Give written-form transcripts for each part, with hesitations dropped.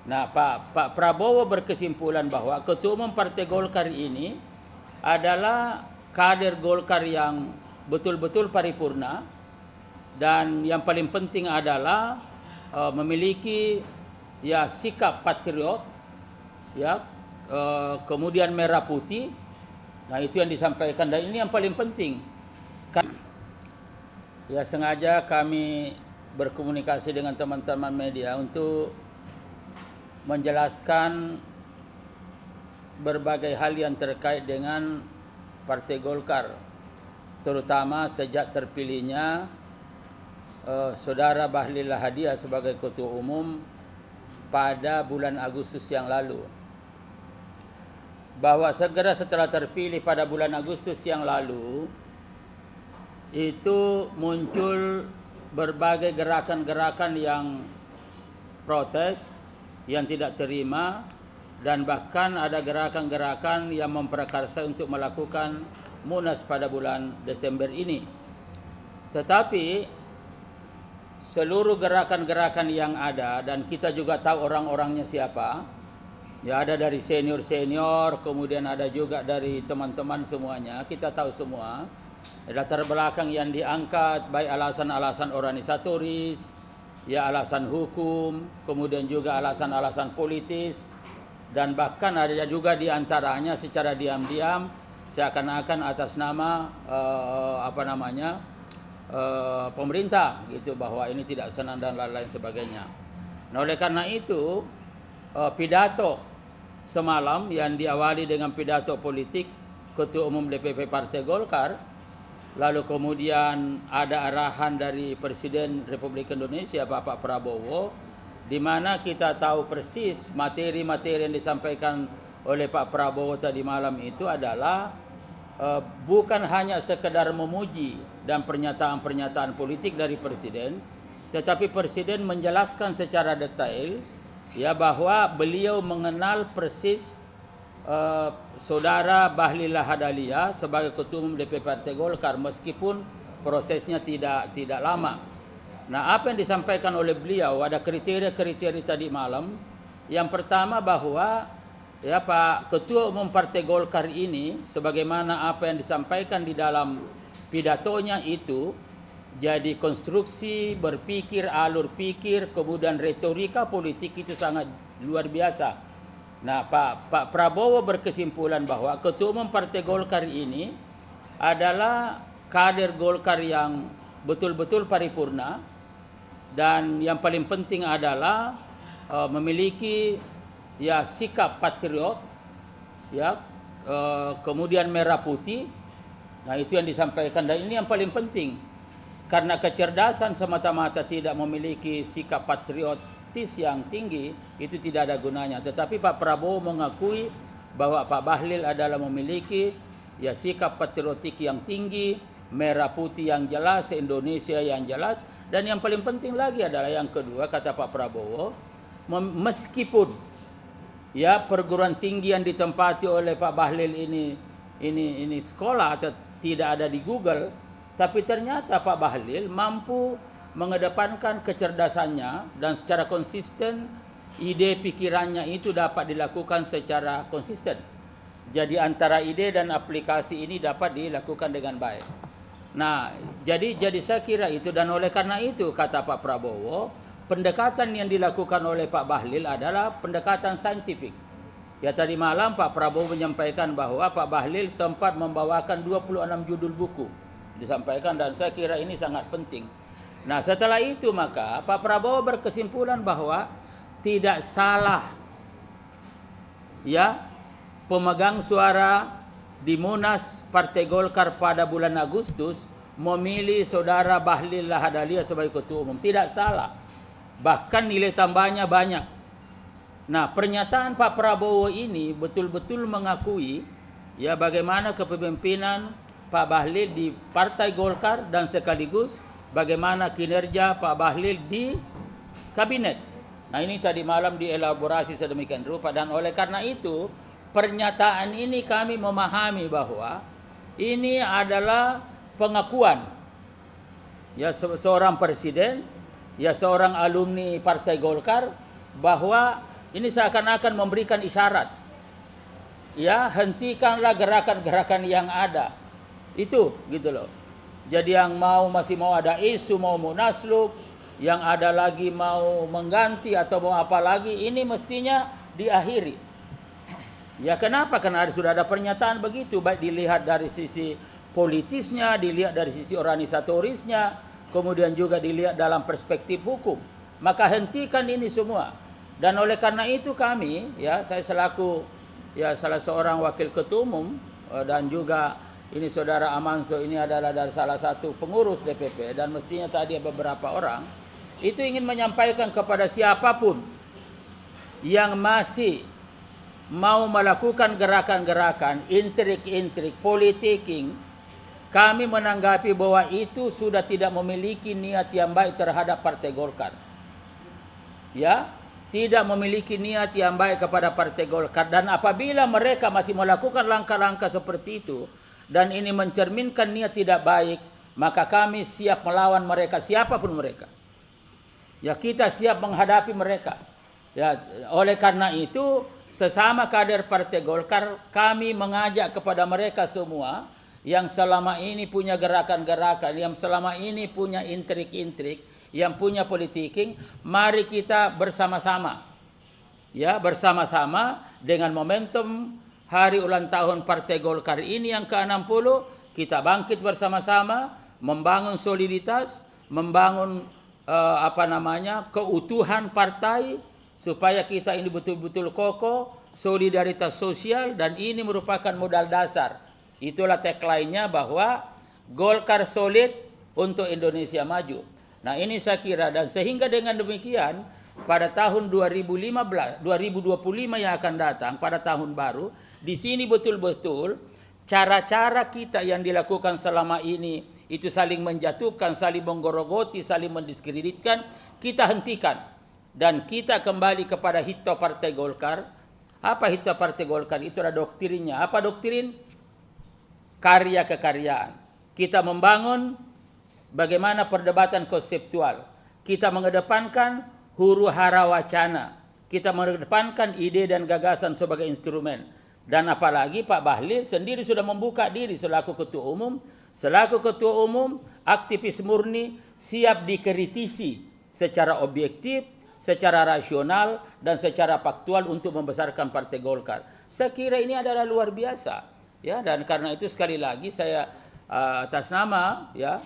Nah, Pak Prabowo berkesimpulan bahwa Ketua Umum Partai Golkar ini adalah kader Golkar yang betul-betul paripurna, dan yang paling penting adalah memiliki ya sikap patriot, ya kemudian merah putih. Nah, itu yang disampaikan, dan ini yang paling penting. Ya, sengaja kami berkomunikasi dengan teman-teman media untuk menjelaskan berbagai hal yang terkait dengan Partai Golkar, terutama sejak terpilihnya Saudara Bahlil Lahadalia sebagai Ketua Umum pada bulan Agustus yang lalu. Bahwa segera setelah terpilih pada bulan Agustus yang lalu, itu muncul berbagai gerakan-gerakan yang protes, yang tidak terima, dan bahkan ada gerakan-gerakan yang memprakarsa untuk melakukan Munas pada bulan Desember ini. Tetapi seluruh gerakan-gerakan yang ada, dan kita juga tahu orang-orangnya siapa, ya ada dari senior-senior, kemudian ada juga dari teman-teman semuanya, kita tahu semua latar belakang yang diangkat, baik alasan-alasan organisatoris, ya alasan hukum, kemudian juga alasan-alasan politis, dan bahkan ada juga di antaranya secara diam-diam seakan-akan atas nama pemerintah gitu, bahwa ini tidak senang dan lain-lain sebagainya. Nah, oleh karena itu pidato semalam yang diawali dengan pidato politik Ketua Umum DPP Partai Golkar, lalu kemudian ada arahan dari Presiden Republik Indonesia Bapak Prabowo, di mana kita tahu persis materi-materi yang disampaikan oleh Pak Prabowo tadi malam itu adalah bukan hanya sekedar memuji dan pernyataan-pernyataan politik dari Presiden, tetapi Presiden menjelaskan secara detail ya bahwa beliau mengenal persis Saudara Bahlil Lahadalia sebagai Ketua Umum DPP Partai Golkar, meskipun prosesnya tidak lama. Nah, apa yang disampaikan oleh beliau, ada kriteria-kriteria tadi malam. Yang pertama bahwa ya Pak Ketua Umum Partai Golkar ini, sebagaimana apa yang disampaikan di dalam pidatonya itu, jadi konstruksi berpikir, alur pikir, kemudian retorika politik itu sangat luar biasa. Nah, Pak Prabowo berkesimpulan bahwa Ketua Umum Partai Golkar ini adalah kader Golkar yang betul-betul paripurna, dan yang paling penting adalah memiliki ya sikap patriot, ya kemudian merah putih. Nah, itu yang disampaikan, dan ini yang paling penting, karena kecerdasan semata-mata tidak memiliki sikap patriotis yang tinggi itu tidak ada gunanya. Tetapi Pak Prabowo mengakui bahwa Pak Bahlil adalah memiliki ya sikap patriotik yang tinggi, merah putih yang jelas, Indonesia yang jelas, dan yang paling penting lagi adalah yang kedua, kata Pak Prabowo, meskipun ya perguruan tinggi yang ditempati oleh Pak Bahlil ini sekolah atau tidak ada di Google, tapi ternyata Pak Bahlil mampu mengedepankan kecerdasannya, dan secara konsisten ide pikirannya itu dapat dilakukan secara konsisten. Jadi antara ide dan aplikasi ini dapat dilakukan dengan baik. Nah, jadi saya kira itu, dan oleh karena itu kata Pak Prabowo, pendekatan yang dilakukan oleh Pak Bahlil adalah pendekatan saintifik. Ya, tadi malam Pak Prabowo menyampaikan bahwa Pak Bahlil sempat membawakan 26 judul buku disampaikan, dan saya kira ini sangat penting. Nah, setelah itu maka Pak Prabowo berkesimpulan bahwa tidak salah ya pemegang suara di Munas Partai Golkar pada bulan Agustus memilih Saudara Bahlil Lahadalia sebagai Ketua Umum. Tidak salah. Bahkan nilai tambahnya banyak. Nah, pernyataan Pak Prabowo ini betul-betul mengakui ya bagaimana kepemimpinan Pak Bahlil di Partai Golkar, dan sekaligus bagaimana kinerja Pak Bahlil di kabinet. Nah, ini tadi malam dielaborasi sedemikian rupa, dan oleh karena itu pernyataan ini kami memahami bahwa ini adalah pengakuan ya seorang presiden, ya seorang alumni Partai Golkar, bahwa Ini seakan-akan memberikan isyarat. Ya, hentikanlah gerakan-gerakan yang ada. Itu gitu loh. Jadi yang masih mau ada isu, mau munaslup, yang ada lagi mau mengganti atau mau apa lagi, ini mestinya diakhiri. Ya kenapa? Karena sudah ada pernyataan begitu, baik dilihat dari sisi politisnya, dilihat dari sisi organisatorisnya, kemudian juga dilihat dalam perspektif hukum. Maka hentikan ini semua. Dan oleh karena itu kami, ya saya selaku ya salah seorang wakil ketua umum dan juga ini saudara Amanso ini adalah dari salah satu pengurus DPP dan mestinya tadi beberapa orang itu ingin menyampaikan kepada siapapun yang masih mau melakukan gerakan-gerakan intrik-intrik politik, kami menanggapi bahwa itu sudah tidak memiliki niat yang baik terhadap Partai Golkar. Ya, tidak memiliki niat yang baik kepada Partai Golkar, dan apabila mereka masih melakukan langkah-langkah seperti itu dan ini mencerminkan niat tidak baik, maka kami siap melawan mereka, siapapun mereka. Ya, kita siap menghadapi mereka. Ya, oleh karena itu sesama kader Partai Golkar kami mengajak kepada mereka semua yang selama ini punya gerakan-gerakan, yang selama ini punya intrik-intrik, yang punya politiking, mari kita bersama-sama. Ya, bersama-sama dengan momentum hari ulang tahun Partai Golkar ini yang ke-60, kita bangkit bersama-sama, membangun soliditas, membangun keutuhan partai supaya kita ini betul-betul kokoh, solidaritas sosial, dan ini merupakan modal dasar. Itulah tagline-nya bahwa Golkar solid untuk Indonesia maju. Nah, ini saya kira, dan sehingga dengan demikian pada tahun 2025 yang akan datang, pada tahun baru, di sini betul-betul cara-cara kita yang dilakukan selama ini itu saling menjatuhkan, saling menggorogoti, saling mendiskreditkan, kita hentikan dan kita kembali kepada hito Partai Golkar. Apa hito Partai Golkar? Itu adalah doktrinnya. Apa doktrin? Karya kekaryaan. Kita membangun bagaimana perdebatan konseptual. Kita mengedepankan huru hara wacana. Kita mengedepankan ide dan gagasan sebagai instrumen. Dan apalagi Pak Bahlil sendiri sudah membuka diri selaku ketua umum. Selaku ketua umum, aktivis murni, siap dikritisi secara objektif, secara rasional, dan secara faktual untuk membesarkan Partai Golkar. Saya kira ini adalah luar biasa. Ya, dan karena itu sekali lagi saya atas nama ya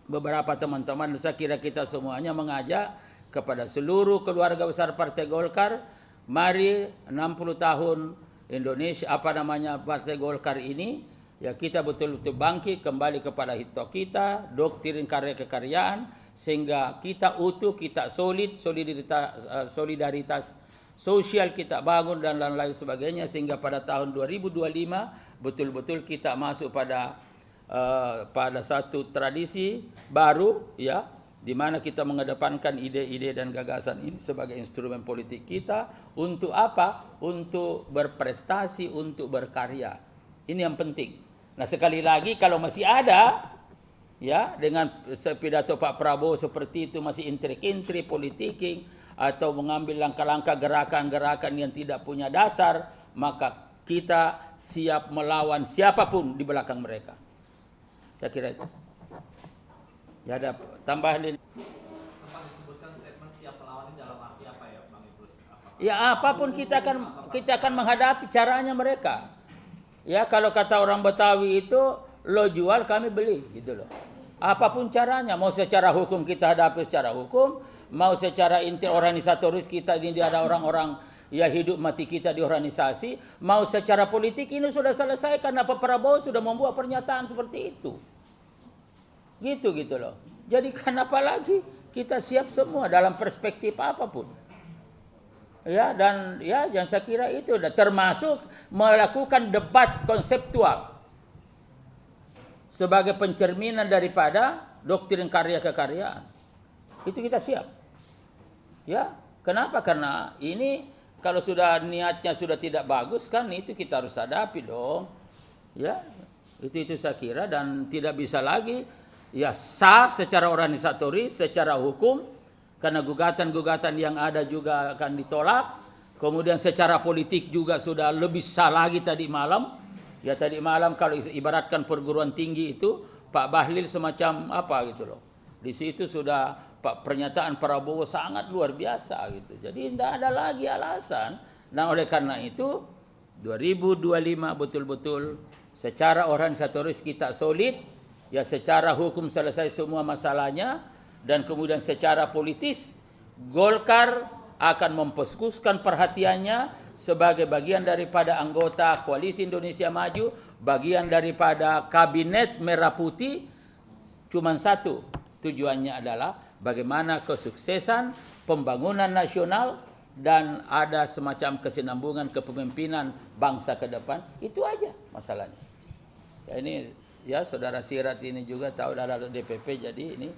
beberapa teman-teman, saya kira kita semuanya mengajak kepada seluruh keluarga besar Partai Golkar, mari 60 tahun Indonesia Partai Golkar ini, ya kita betul-betul bangkit kembali kepada hito kita, doktrin karya kekaryaan, sehingga kita utuh, kita solidaritas sosial kita bangun dan lain-lain sebagainya, sehingga pada tahun 2025 betul-betul kita masuk pada satu tradisi baru, ya, di mana kita mengedepankan ide-ide dan gagasan ini sebagai instrumen politik kita untuk apa? Untuk berprestasi, untuk berkarya. Ini yang penting. Nah, sekali lagi kalau masih ada ya dengan pidato Pak Prabowo seperti itu masih intrik-intrik politiking atau mengambil langkah-langkah gerakan-gerakan yang tidak punya dasar, maka kita siap melawan siapapun di belakang mereka. Saya kira itu. Ya, ada tambahan ini. Sempat disebutkan statement siap melawan ini dalam arti apa ya, Bang Idrus? Ya, apapun kita akan menghadapi caranya mereka. Ya, kalau kata orang Betawi itu lo jual kami beli gitu loh. Apapun caranya, mau secara hukum kita hadapi secara hukum, mau secara inti organisatoris kita ini ada orang-orang ya hidup mati kita di organisasi, mau secara politik ini sudah selesai karena Pak Prabowo sudah membuat pernyataan seperti itu. Gitu loh. Jadi kenapa lagi kita siap semua dalam perspektif apapun. Ya, dan ya yang saya kira itu termasuk melakukan debat konseptual sebagai pencerminan daripada doktrin karya kekaryaan. Itu kita siap. Ya, kenapa? Karena ini kalau sudah niatnya sudah tidak bagus kan itu kita harus hadapi dong. Ya, itu saya kira, dan tidak bisa lagi ya sah secara organisatoris, secara hukum, karena gugatan-gugatan yang ada juga akan ditolak, Kemudian secara politik juga sudah lebih sah lagi tadi malam. Ya tadi malam kalau ibaratkan perguruan tinggi itu Pak Bahlil semacam apa gitu loh. Di situ sudah pernyataan Prabowo sangat luar biasa gitu. Jadi tidak ada lagi alasan. Nah oleh karena itu 2025 betul-betul secara organisatoris kita solid. Ya secara hukum selesai semua masalahnya. Dan kemudian secara politis Golkar akan memfokuskan perhatiannya sebagai bagian daripada anggota Koalisi Indonesia Maju, bagian daripada Kabinet Merah Putih, cuma satu tujuannya adalah bagaimana kesuksesan pembangunan nasional dan ada semacam kesinambungan kepemimpinan bangsa ke depan. Itu aja masalahnya. Ya ini ya saudara Sirat ini juga tahu ada DPP, jadi ini.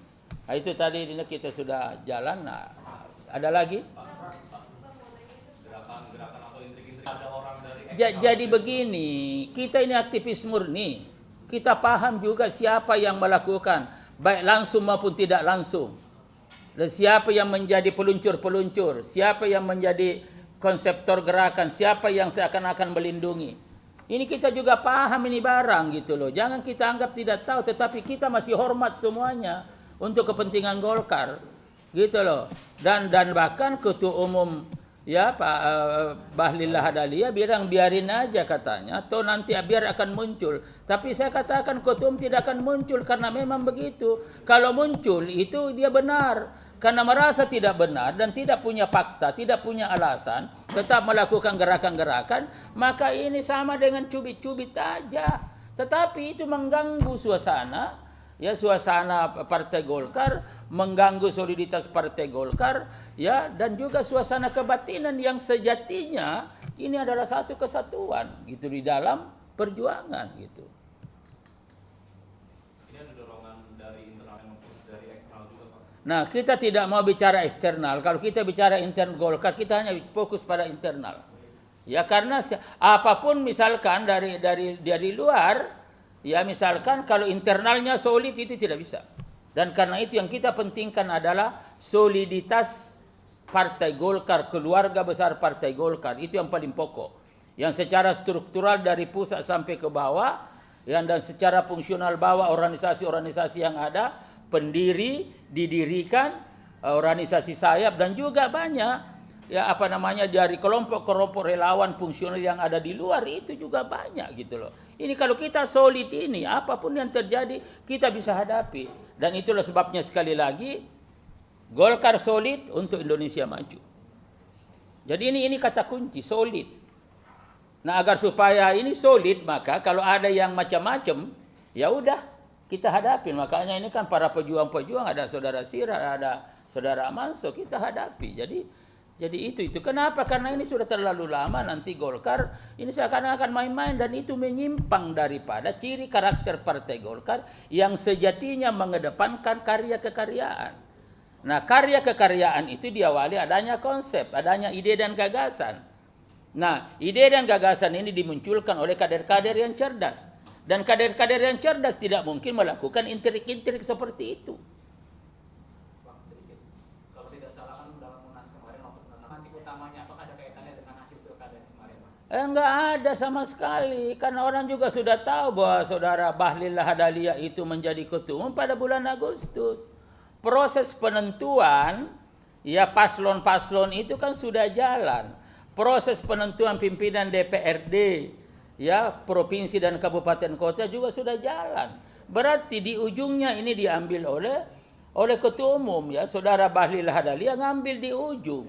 Nah, itu tadi ini kita sudah jalan. Nah, ada lagi? Jadi begini, kita ini aktivis murni. Kita paham juga siapa yang melakukan, baik langsung maupun tidak langsung. Dan siapa yang menjadi peluncur-peluncur, siapa yang menjadi konseptor gerakan, siapa yang seakan-akan melindungi. Ini kita juga paham ini barang gitu loh. Jangan kita anggap tidak tahu, tetapi kita masih hormat semuanya untuk kepentingan Golkar. Gitu loh. Dan bahkan ketua umum ya Pak Bahlil Lahadalia biarin aja katanya, atau nanti biar akan muncul. Tapi saya katakan ketua umum tidak akan muncul karena memang begitu. Kalau muncul itu dia benar. Karena merasa tidak benar dan tidak punya fakta, tidak punya alasan, tetap melakukan gerakan-gerakan, maka ini sama dengan cubit-cubit aja. Tetapi itu mengganggu suasana, ya suasana Partai Golkar, mengganggu soliditas Partai Golkar, ya, dan juga suasana kebatinan yang sejatinya ini adalah satu kesatuan gitu di dalam perjuangan gitu. Ini ada dorongan dari internal maupun dari eksternal juga, Pak. Nah, kita tidak mau bicara eksternal. Kalau kita bicara internal Golkar, kita hanya fokus pada internal. Ya karena apapun misalkan dari luar, ya misalkan kalau internalnya solid itu tidak bisa. Dan karena itu yang kita pentingkan adalah soliditas Partai Golkar, keluarga besar Partai Golkar. Itu yang paling pokok. Yang secara struktural dari pusat sampai ke bawah, dan secara fungsional bawah organisasi-organisasi yang ada, pendiri, didirikan, organisasi sayap, dan juga banyak ya apa namanya dari kelompok-kelompok relawan fungsional yang ada di luar itu juga banyak gitu loh. Ini kalau kita solid ini, apapun yang terjadi kita bisa hadapi. Dan itulah sebabnya sekali lagi Golkar solid untuk Indonesia maju. Jadi ini kata kunci, solid. Nah, agar supaya ini solid, maka kalau ada yang macam-macam, ya udah kita hadapi. Makanya ini kan para pejuang-pejuang, ada saudara Sirat, ada saudara Amanso, kita hadapi. Jadi itu. Kenapa? Karena ini sudah terlalu lama nanti Golkar ini seakan-akan main-main, dan itu menyimpang daripada ciri karakter Partai Golkar yang sejatinya mengedepankan karya kekaryaan. Nah, karya kekaryaan itu diawali adanya konsep, adanya ide dan gagasan. Nah, ide dan gagasan ini dimunculkan oleh kader-kader yang cerdas. Dan kader-kader yang cerdas tidak mungkin melakukan intrik-intrik seperti itu. Enggak ada sama sekali, karena orang juga sudah tahu bahwa saudara Bahlil Lahadalia itu menjadi ketua umum pada bulan Agustus. Proses penentuan ya paslon-paslon itu kan sudah jalan. Proses penentuan pimpinan DPRD ya provinsi dan kabupaten kota juga sudah jalan. Berarti di ujungnya ini diambil oleh ketua umum ya, saudara Bahlil Lahadalia ngambil di ujung.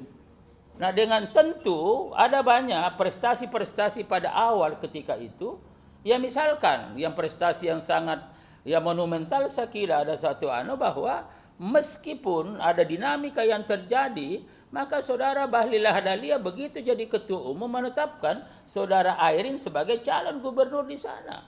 Nah, dengan tentu ada banyak prestasi-prestasi pada awal ketika itu. Ya misalkan yang prestasi yang sangat ya monumental, saya kira ada satu bahwa meskipun ada dinamika yang terjadi, maka saudara Bahlil Lahadalia begitu jadi ketua umum menetapkan saudara Airin sebagai calon gubernur di sana.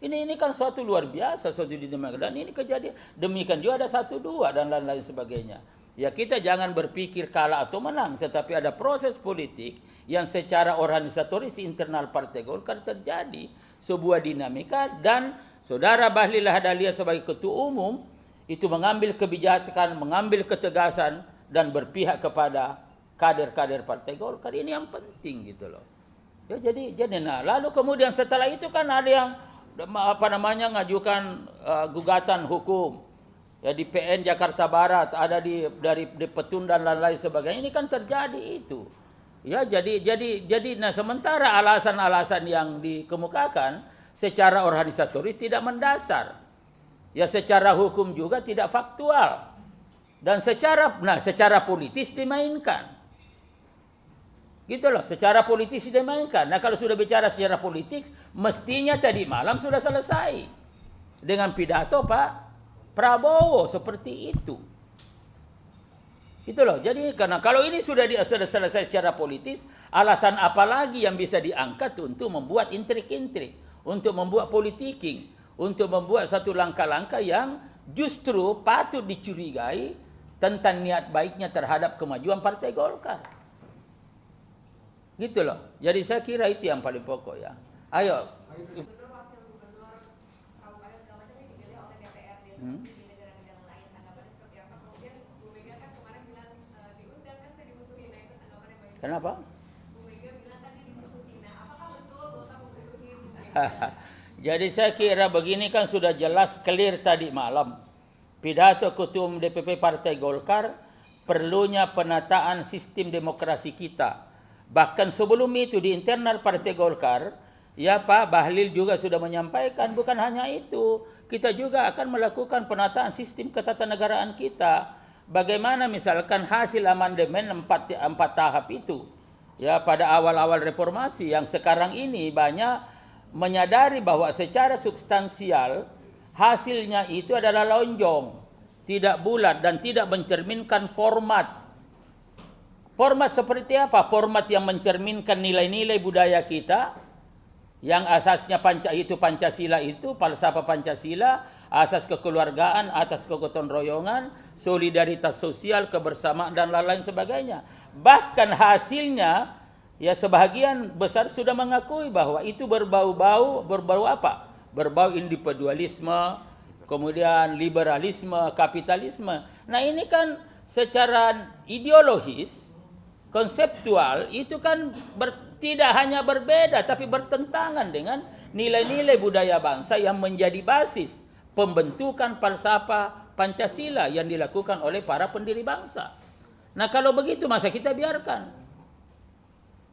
Ini kan suatu luar biasa, suatu dinamika, dan ini kejadian. Demikian juga ada 1-2 dan lain-lain sebagainya. Ya kita jangan berpikir kalah atau menang, tetapi ada proses politik yang secara organisatoris internal Partai Golkar terjadi sebuah dinamika, dan saudara Bahlil Lahadalia sebagai ketua umum itu mengambil kebijakan, mengambil ketegasan dan berpihak kepada kader-kader Partai Golkar. Ini yang penting gitu loh. Ya, jadi nah lalu kemudian setelah itu kan ada yang ngajukan gugatan hukum ya di PN Jakarta Barat, ada dari Petun dan lain-lain sebagainya. Ini kan terjadi itu. Ya, jadi nah sementara alasan-alasan yang dikemukakan secara organisatoris tidak mendasar. Ya, secara hukum juga tidak faktual. Dan secara politis dimainkan. Gitu loh, secara politis dimainkan. Nah, kalau sudah bicara secara politik, mestinya tadi malam sudah selesai dengan pidato Pak Prabowo seperti itu. Gitu loh. Jadi karena kalau ini sudah selesai secara politis, alasan apa lagi yang bisa diangkat untuk membuat intrik-intrik, untuk membuat politiking, untuk membuat satu langkah-langkah yang justru patut dicurigai tentang niat baiknya terhadap kemajuan Partai Golkar. Gitu loh. Jadi saya kira itu yang paling pokok ya. Ayo. Gubernur, wakil gubernur, kabupaten segala macam ini dipilih oleh DPRD seperti di negara-negara lain. Tanggapannya seperti apa? Kemudian Bu Mega kan kemarin bilang diundang kan saya dimusuhin. Nah itu tanggapannya bagaimana? Kenapa? Bu Mega bilang tadi dimusuhin. Nah apakah betul Golkar memusuhin misalnya? Jadi saya kira begini kan sudah jelas clear tadi malam. Pidato Ketua Umum DPP Partai Golkar, perlunya penataan sistem demokrasi kita. Bahkan sebelum itu di internal Partai Golkar, ya Pak Bahlil juga sudah menyampaikan bukan hanya itu. Kita juga akan melakukan penataan sistem ketatanegaraan kita. Bagaimana misalkan hasil amandemen 4 tahap itu. Ya, pada awal-awal reformasi yang sekarang ini banyak menyadari bahwa secara substansial hasilnya itu adalah lonjong, tidak bulat dan tidak mencerminkan format. Format seperti apa? Format yang mencerminkan nilai-nilai budaya kita, yang asasnya Pancasila itu, falsafah Pancasila, asas kekeluargaan, asas kegotong royongan, solidaritas sosial, kebersamaan dan lain-lain sebagainya. Bahkan hasilnya, ya sebahagian besar sudah mengakui bahwa itu berbau apa? Berbau individualisme, kemudian liberalisme, kapitalisme. Nah ini kan secara ideologis, konseptual itu kan tidak hanya berbeda tapi bertentangan dengan nilai-nilai budaya bangsa yang menjadi basis pembentukan falsafah Pancasila yang dilakukan oleh para pendiri bangsa. Nah kalau begitu masa kita biarkan?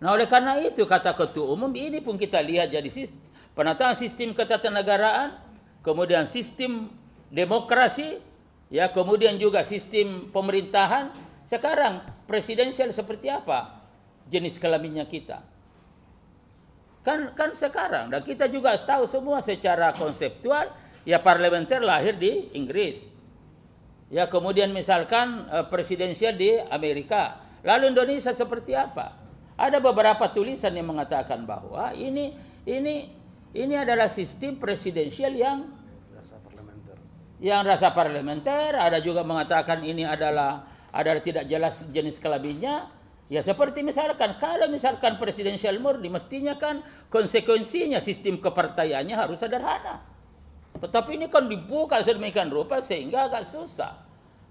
Nah oleh karena itu kata Ketua Umum ini pun kita lihat jadi penataan sistem ketatanegaraan, kemudian sistem demokrasi, ya kemudian juga sistem pemerintahan. Sekarang presidensial seperti apa jenis kelaminnya kita? Kan sekarang dan kita juga tahu semua secara konseptual ya parlementer lahir di Inggris. Ya kemudian misalkan presidensial di Amerika. Lalu Indonesia seperti apa? Ada beberapa tulisan yang mengatakan bahwa ini adalah sistem presidensial yang rasa parlementer. Ada juga mengatakan ini adalah tidak jelas jenis kelaminnya. Ya seperti misalkan kalau misalkan presidensial murni mestinya kan konsekuensinya sistem kepartaiannya harus sederhana. Tetapi ini kan dibuka sedemikian rupa sehingga agak susah.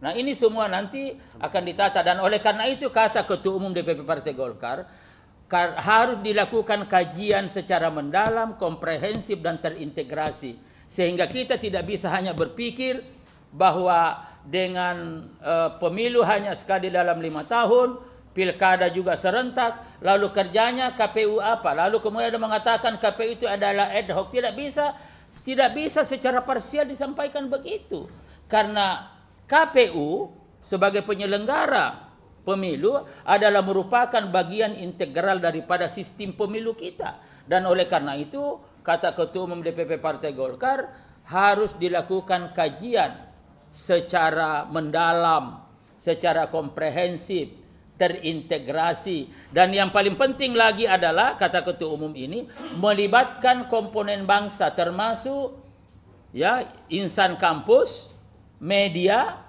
Nah ini semua nanti akan ditata dan oleh karena itu kata Ketua Umum DPP Partai Golkar harus dilakukan kajian secara mendalam, komprehensif dan terintegrasi sehingga kita tidak bisa hanya berpikir bahwa dengan pemilu hanya sekali dalam 5 tahun, pilkada juga serentak, lalu kerjanya KPU apa? Lalu kemudian ada mengatakan KPU itu adalah ad hoc. Tidak bisa secara parsial disampaikan begitu. Karena KPU sebagai penyelenggara pemilu adalah merupakan bagian integral daripada sistem pemilu kita. Dan oleh karena itu, kata Ketua Umum DPP Partai Golkar, harus dilakukan kajian secara mendalam, secara komprehensif, terintegrasi. Dan yang paling penting lagi adalah, kata Ketua Umum ini, melibatkan komponen bangsa termasuk ya insan kampus, media,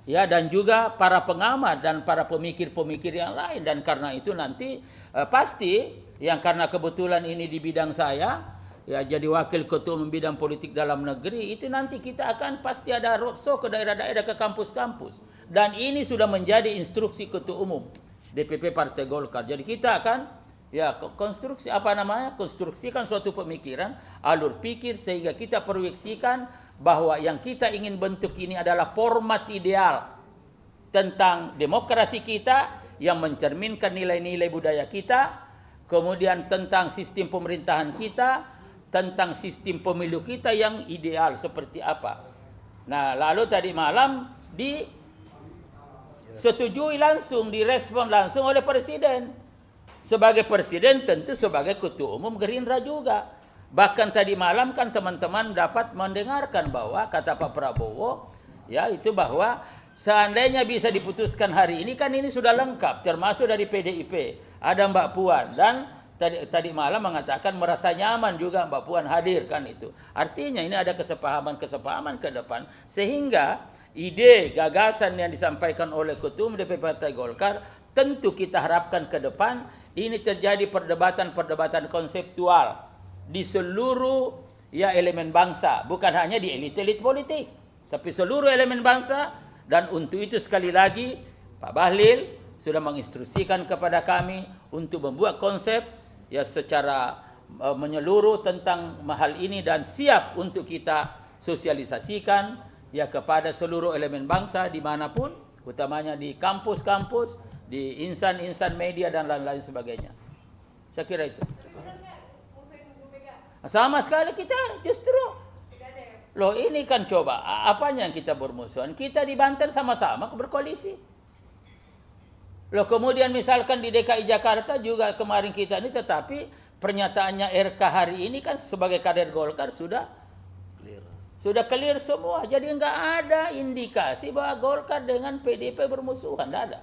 ya dan juga para pengamat dan para pemikir-pemikir yang lain. Dan karena itu nanti pasti yang karena kebetulan ini di bidang saya, ya jadi wakil ketua umum bidang politik dalam negeri, itu nanti kita akan pasti ada roadshow ke daerah-daerah, ke kampus-kampus. Dan ini sudah menjadi instruksi Ketua Umum DPP Partai Golkar. Jadi kita akan konstruksikan suatu pemikiran, alur pikir sehingga kita proyeksikan bahwa yang kita ingin bentuk ini adalah format ideal tentang demokrasi kita yang mencerminkan nilai-nilai budaya kita, kemudian tentang sistem pemerintahan kita, tentang sistem pemilu kita yang ideal seperti apa. Nah, lalu tadi malam disetujui langsung, direspon langsung oleh Presiden. Sebagai Presiden tentu sebagai Ketua Umum Gerindra juga. Bahkan tadi malam kan teman-teman dapat mendengarkan bahwa kata Pak Prabowo, ya itu bahwa seandainya bisa diputuskan hari ini, kan ini sudah lengkap, termasuk dari PDIP. Ada Mbak Puan dan tadi malam mengatakan merasa nyaman juga Mbak Puan hadir kan itu. Artinya ini ada kesepahaman ke depan sehingga ide gagasan yang disampaikan oleh Ketua Umum DPP Partai Golkar tentu kita harapkan ke depan ini terjadi perdebatan konseptual di seluruh elemen bangsa, bukan hanya di elit-elit politik, tapi seluruh elemen bangsa. Dan untuk itu sekali lagi Pak Bahlil sudah menginstruksikan kepada kami untuk membuat konsep secara menyeluruh tentang hal ini dan siap untuk kita sosialisasikan kepada seluruh elemen bangsa dimanapun, utamanya di kampus-kampus, di insan-insan media dan lain-lain sebagainya. Saya kira itu. Sama sekali kita justru. Loh ini kan coba, apanya yang kita bermusuhan? Kita di Banten sama-sama berkoalisi. Loh kemudian misalkan di DKI Jakarta juga kemarin kita ini, tetapi pernyataannya RK hari ini kan sebagai kader Golkar sudah clear semua. Jadi enggak ada indikasi bahwa Golkar dengan PDIP bermusuhan, enggak ada.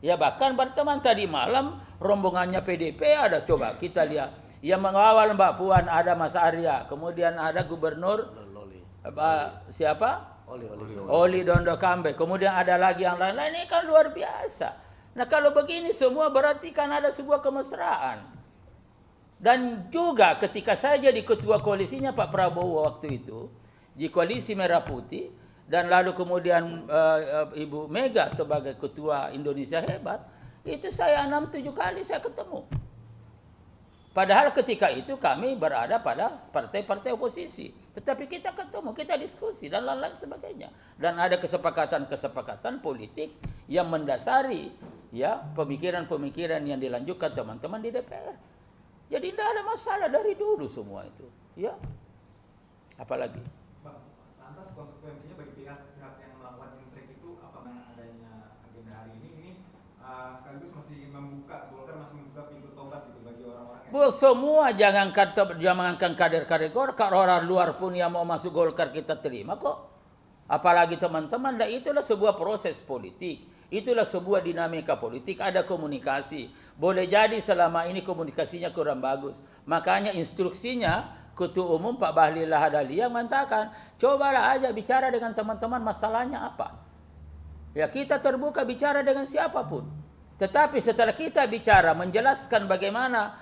Ya bahkan berteman tadi malam rombongannya PDIP ada, coba kita lihat. Yang mengawal Mbak Puan ada Mas Arya, kemudian ada Gubernur siapa? Oli Dondo Kambe. Kemudian ada lagi yang lain-lain. Ini kan luar biasa. Nah kalau begini semua berarti kan ada sebuah kemesraan. Dan juga ketika saya jadi ketua koalisinya Pak Prabowo waktu itu, di koalisi Merah Putih, dan lalu kemudian Ibu Mega sebagai ketua Indonesia Hebat, itu saya 6-7 kali saya ketemu. Padahal ketika itu kami berada pada partai-partai oposisi. Tetapi kita ketemu, kita diskusi dan lain-lain sebagainya. Dan ada kesepakatan politik yang mendasari pemikiran-pemikiran yang dilanjutkan teman-teman di DPR. Jadi tidak ada masalah dari dulu semua itu. Ya. Apalagi? Bang, lantas konsekuensinya bagi pihak-pihak yang melakukan intrik itu apa adanya agenda hari ini sekaligus masih membuka, Golkar masih membuka pintu tobat gitu bagi orang-orang yang... Bu, semua jangankan kader-kader Golkar, orang luar pun yang mau masuk Golkar kita terima kok. Apalagi teman-teman, itulah sebuah proses politik. Itulah sebuah dinamika politik, ada komunikasi. Boleh jadi selama ini komunikasinya kurang bagus. Makanya instruksinya Ketua Umum Pak Bahlil Lahadalia mengatakan, cobalah aja bicara dengan teman-teman masalahnya apa. Ya kita terbuka bicara dengan siapapun. Tetapi setelah kita bicara menjelaskan bagaimana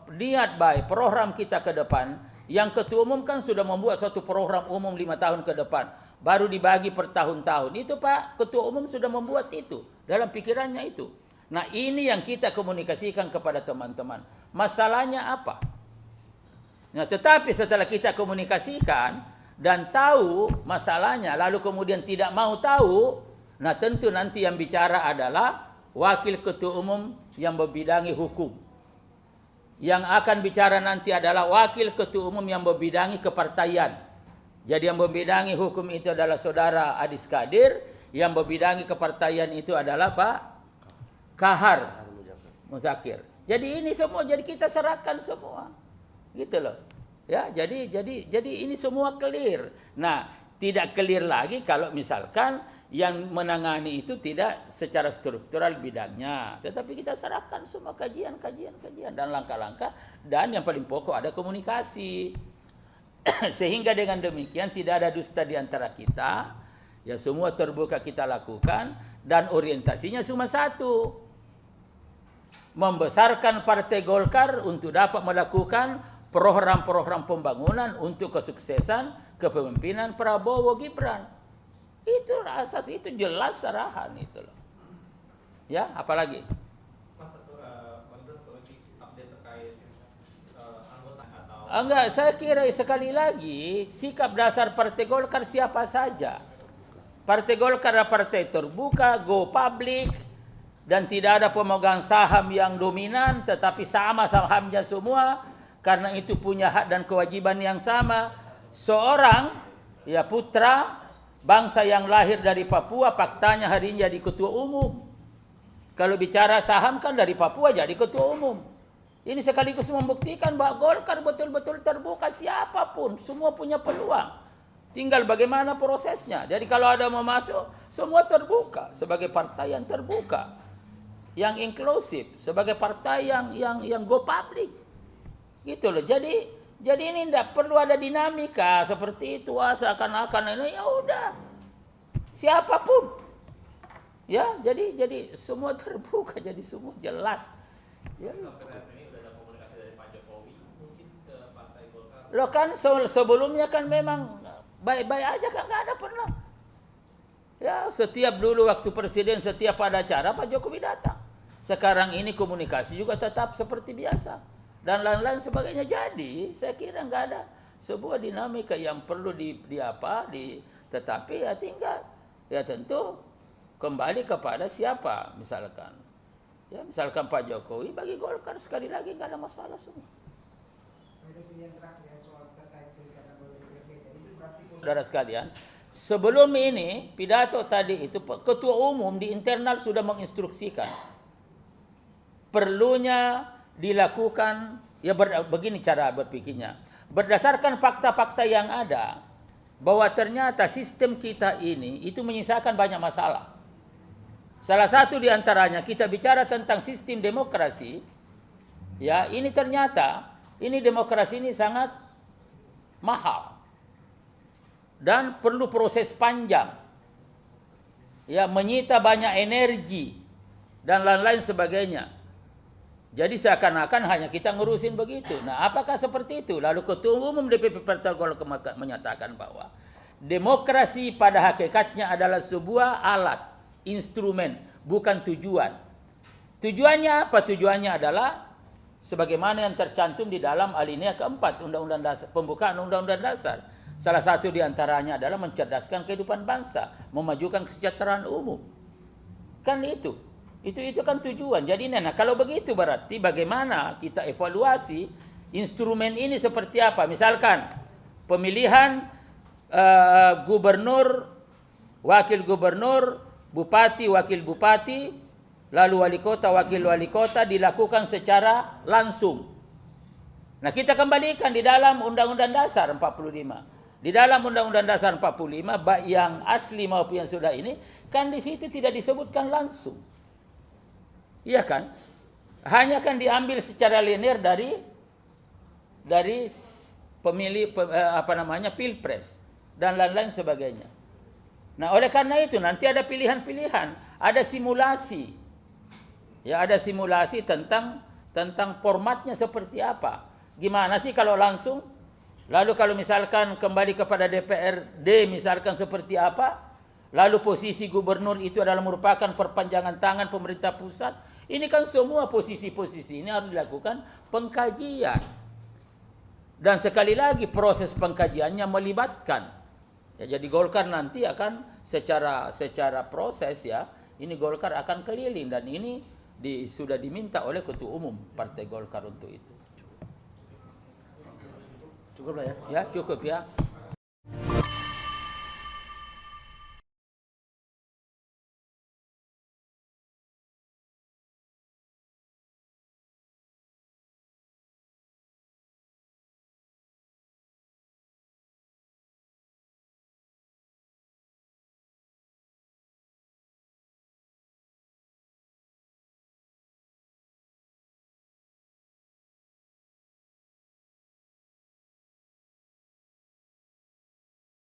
niat baik program kita ke depan, yang Ketua Umum kan sudah membuat suatu program umum 5 tahun ke depan, baru dibagi per tahun-tahun. Itu Pak Ketua Umum sudah membuat itu dalam pikirannya itu. Nah ini yang kita komunikasikan kepada teman-teman. Masalahnya apa? Nah tetapi setelah kita komunikasikan dan tahu masalahnya, lalu kemudian tidak mau tahu, nah tentu nanti yang bicara adalah Wakil Ketua Umum yang membidangi hukum. Yang akan bicara nanti adalah Wakil Ketua Umum yang membidangi kepartaian. Jadi yang membidangi hukum itu adalah Saudara Adis Kadir, yang membidangi kepartaian itu adalah Pak Kahar Muzakir. Jadi ini semua, jadi kita serahkan semua. Gitu loh. Ya, jadi ini semua clear. Nah, tidak clear lagi kalau misalkan yang menangani itu tidak secara struktural bidangnya, tetapi kita serahkan semua kajian dan langkah-langkah, dan yang paling pokok ada komunikasi. Sehingga dengan demikian tidak ada dusta di antara kita, ya semua terbuka kita lakukan, dan orientasinya cuma satu, membesarkan Partai Golkar untuk dapat melakukan program-program pembangunan untuk kesuksesan kepemimpinan Prabowo Gibran. Itu asas, itu jelas sarahan itu loh. Ya, apalagi? Mas, satu lagi update terkait anggota atau Enggak, saya kira sekali lagi sikap dasar Partai Golkar siapa saja. Partai Golkar adalah partai terbuka, go public, dan tidak ada pemegang saham yang dominan, tetapi sama sahamnya semua, karena itu punya hak dan kewajiban yang sama. Seorang ya putra bangsa yang lahir dari Papua, faktanya hari ini jadi ketua umum. Kalau bicara saham kan dari Papua jadi ketua umum. Ini sekaligus membuktikan bahwa Golkar betul-betul terbuka, siapapun, semua punya peluang. Tinggal bagaimana prosesnya. Jadi kalau ada mau masuk, semua terbuka sebagai partai yang terbuka, yang inklusif, sebagai partai yang go public. Gitu loh. Jadi ini tidak perlu ada dinamika seperti itu, seakan-akan ini ya udah siapapun. Ya, jadi semua terbuka, jadi semua jelas. Ya. ini udah ada komunikasi dari Pak Jokowi mungkin ke Partai Golkar? Loh kan sebelumnya kan memang baik-baik aja kan, nggak ada pernah. Ya, setiap dulu waktu presiden setiap ada acara Pak Jokowi datang. Sekarang ini komunikasi juga tetap seperti biasa dan lain-lain sebagainya. Jadi saya kira nggak ada sebuah dinamika yang perlu tetapi ya tinggal ya tentu kembali kepada siapa misalkan. Ya, misalkan Pak Jokowi bagi Golkar sekali lagi nggak ada masalah semua. Saudara sekalian, sebelum ini pidato tadi itu ketua umum di internal sudah menginstruksikan perlunya dilakukan ya begini cara berpikirnya. Berdasarkan fakta-fakta yang ada bahwa ternyata sistem kita ini itu menyisakan banyak masalah. Salah satu di antaranya kita bicara tentang sistem demokrasi. Ya, ini ternyata ini demokrasi ini sangat mahal. Dan perlu proses panjang. Ya, menyita banyak energi dan lain-lain sebagainya. Jadi seakan-akan hanya kita ngurusin begitu. Nah, apakah seperti itu? Lalu Ketua Umum DPP Partai Golkar menyatakan bahwa demokrasi pada hakikatnya adalah sebuah alat, instrumen, bukan tujuan. Tujuannya apa? Tujuannya adalah sebagaimana yang tercantum di dalam alinea keempat Undang-Undang Dasar, pembukaan Undang-Undang Dasar. Salah satu di antaranya adalah mencerdaskan kehidupan bangsa, memajukan kesejahteraan umum. Kan itu kan tujuan. Jadi nah kalau begitu berarti bagaimana kita evaluasi instrumen ini seperti apa? Misalkan pemilihan gubernur, wakil gubernur, bupati, wakil bupati, lalu wali kota, wakil wali kota dilakukan secara langsung. Nah, kita kembalikan di dalam Undang-Undang Dasar 45. Di dalam Undang-Undang Dasar 45, baik yang asli maupun yang sudah ini, kan di situ tidak disebutkan langsung. Iya kan? Hanya kan diambil secara linear dari pemilih Pilpres dan lain-lain sebagainya. Nah, oleh karena itu nanti ada pilihan-pilihan, ada simulasi. Ya, ada simulasi tentang formatnya seperti apa. Gimana sih kalau langsung? Lalu kalau misalkan kembali kepada DPRD misalkan seperti apa? Lalu posisi gubernur itu adalah merupakan perpanjangan tangan pemerintah pusat. Ini kan semua posisi-posisi ini harus dilakukan pengkajian. Dan sekali lagi proses pengkajiannya melibatkan. Ya, jadi Golkar nanti akan secara proses ya, ini Golkar akan keliling dan ini sudah diminta oleh Ketua Umum Partai Golkar untuk itu. Cukup lah ya. Ya, cukup ya.